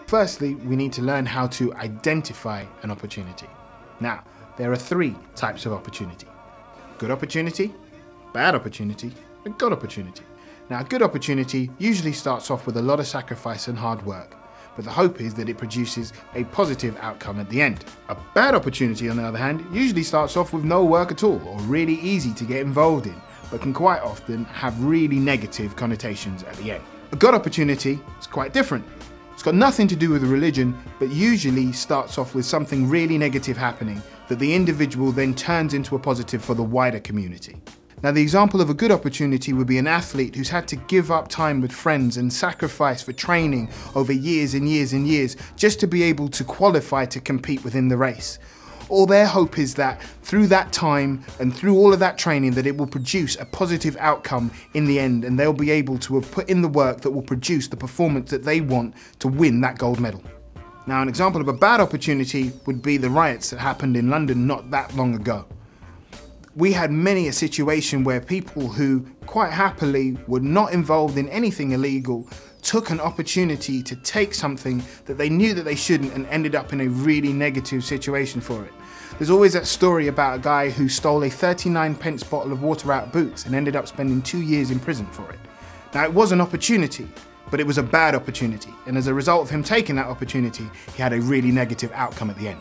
Firstly, we need to learn how to identify an opportunity. Now, there are 3 types of opportunity: good opportunity, bad opportunity, and God opportunity. Now, a good opportunity usually starts off with a lot of sacrifice and hard work, but the hope is that it produces a positive outcome at the end. A bad opportunity, on the other hand, usually starts off with no work at all, or really easy to get involved in, but can quite often have really negative connotations at the end. A God opportunity is quite different. It's got nothing to do with religion, but usually starts off with something really negative happening that the individual then turns into a positive for the wider community. Now, the example of a good opportunity would be an athlete who's had to give up time with friends and sacrifice for training over years and years and years just to be able to qualify to compete within the race. All their hope is that through that time and through all of that training that it will produce a positive outcome in the end, and they'll be able to have put in the work that will produce the performance that they want to win that gold medal. Now, an example of a bad opportunity would be the riots that happened in London not that long ago. We had many a situation where people who quite happily were not involved in anything illegal took an opportunity to take something that they knew that they shouldn't and ended up in a really negative situation for it. There's always that story about a guy who stole a 39p bottle of water out of Boots and ended up spending 2 years in prison for it. Now, it was an opportunity, but it was a bad opportunity, and as a result of him taking that opportunity, he had a really negative outcome at the end.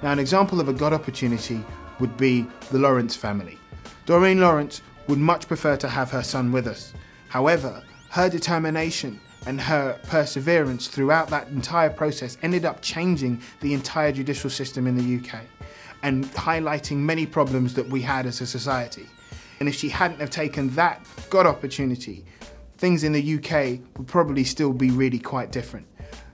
Now, an example of a God opportunity would be the Lawrence family. Doreen Lawrence would much prefer to have her son with us. However, her determination and her perseverance throughout that entire process ended up changing the entire judicial system in the UK and highlighting many problems that we had as a society. And if she hadn't have taken that God opportunity, things in the UK would probably still be really quite different.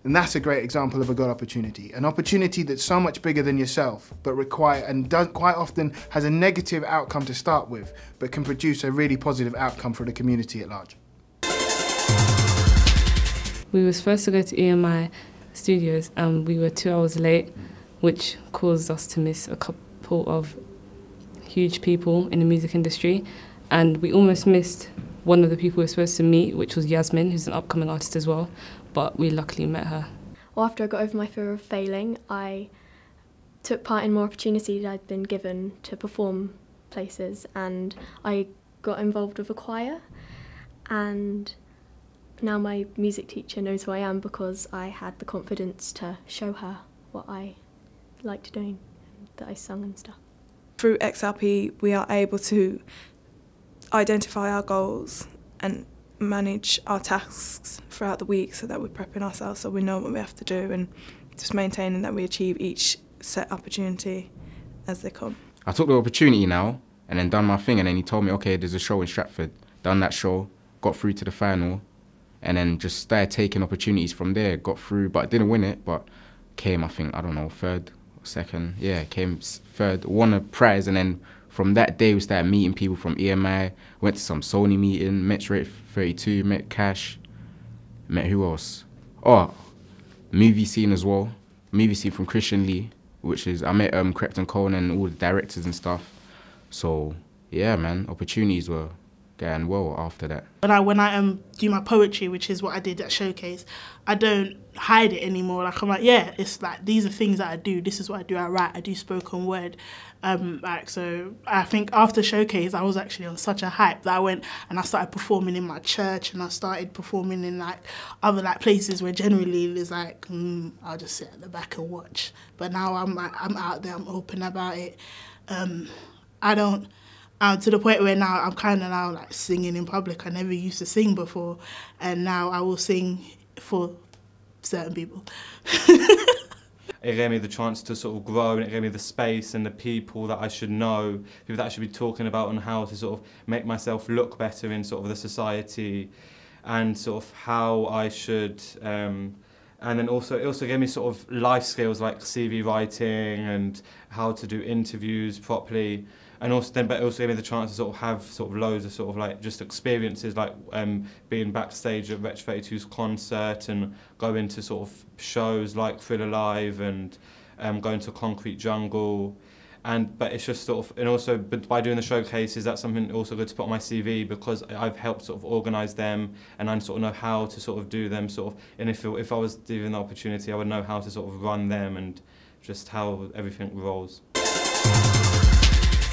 And that's a great example of a God opportunity. An opportunity that's so much bigger than yourself, but quite often has a negative outcome to start with, but can produce a really positive outcome for the community at large. We were supposed to go to EMI Studios and we were 2 hours late, which caused us to miss a couple of huge people in the music industry. And we almost missed one of the people we were supposed to meet, which was Yasmin, who's an upcoming artist as well, but we luckily met her. Well, after I got over my fear of failing, I took part in more opportunities I'd been given to perform places, and I got involved with a choir, and now my music teacher knows who I am because I had the confidence to show her what I liked doing, that I sung and stuff. Through XLP, we are able to identify our goals and manage our tasks throughout the week so that we're prepping ourselves so we know what we have to do, and just maintaining that we achieve each set opportunity as they come. I took the opportunity now and then done my thing, and then he told me, okay, there's a show in Stratford. Done that show, got through to the final, and then just started taking opportunities from there. Got through, but didn't win it, but came, I think, I don't know, 3rd or 2nd. Yeah, came 3rd, won a prize, and then from that day we started meeting people from EMI, went to some Sony meeting, met Rate 32, met Cash, met who else? Oh, movie scene as well. Movie scene from Christian Lee, which is, I met Crepton Cone and all the directors and stuff. So yeah, man, opportunities were going well after that. When I do my poetry, which is what I did at Showcase, I don't hide it anymore. Like, I'm like, yeah, it's like, these are things that I do, this is what I do, I write, I do spoken word. So I think after Showcase, I was actually on such a hype that I went and I started performing in my church, and I started performing in like other like places where generally it's like, I'll just sit at the back and watch. But now I'm out there, I'm open about it. I don't, to the point where now I'm kind of now like singing in public. I never used to sing before, and now I will sing for certain people. It gave me the chance to sort of grow, and it gave me the space and the people that I should know, people that I should be talking about, and how to sort of make myself look better in sort of the society, and sort of how I should, and then also it also gave me sort of life skills like CV writing and how to do interviews properly. And also then, but it also gave me the chance to sort of have sort of loads of sort of like just experiences, like being backstage at Wretch 32's concert, and going to sort of shows like Thriller Live, and going to Concrete Jungle, But it's just sort of, and also by doing the showcases, that's something also good to put on my CV, because I've helped sort of organise them, and I sort of know how to sort of do them sort of, and if I was given the opportunity, I would know how to sort of run them and just how everything rolls.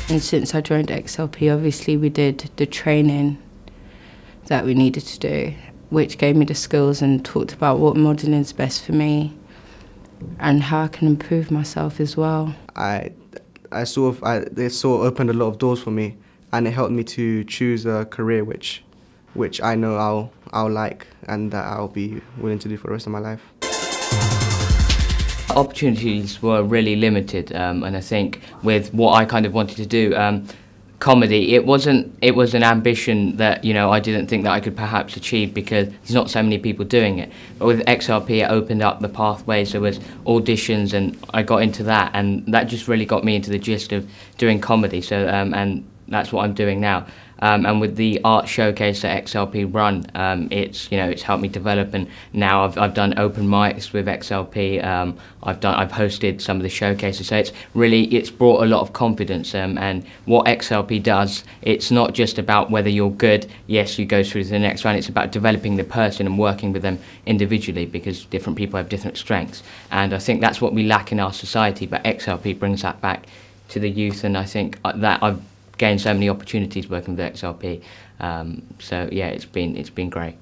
And since I joined XLP, obviously we did the training that we needed to do, which gave me the skills and talked about what modelling is best for me and how I can improve myself as well. It sort of opened a lot of doors for me, and it helped me to choose a career which I know I'll like and that I'll be willing to do for the rest of my life. Opportunities were really limited, and I think with what I kind of wanted to do, comedy, it was an ambition that, you know, I didn't think that I could perhaps achieve because there's not so many people doing it. But with XLP, it opened up the pathways. There was auditions, and I got into that, and that just really got me into the gist of doing comedy. So and that's what I'm doing now. And with the art showcase that XLP run, it's helped me develop, and now I've done open mics with XLP. I've hosted some of the showcases, so it's brought a lot of confidence. And what XLP does, it's not just about whether you're good. Yes, you go through to the next round. It's about developing the person and working with them individually, because different people have different strengths. And I think that's what we lack in our society. But XLP brings that back to the youth, and I think that I've gained so many opportunities working with XLP. So yeah, it's been great.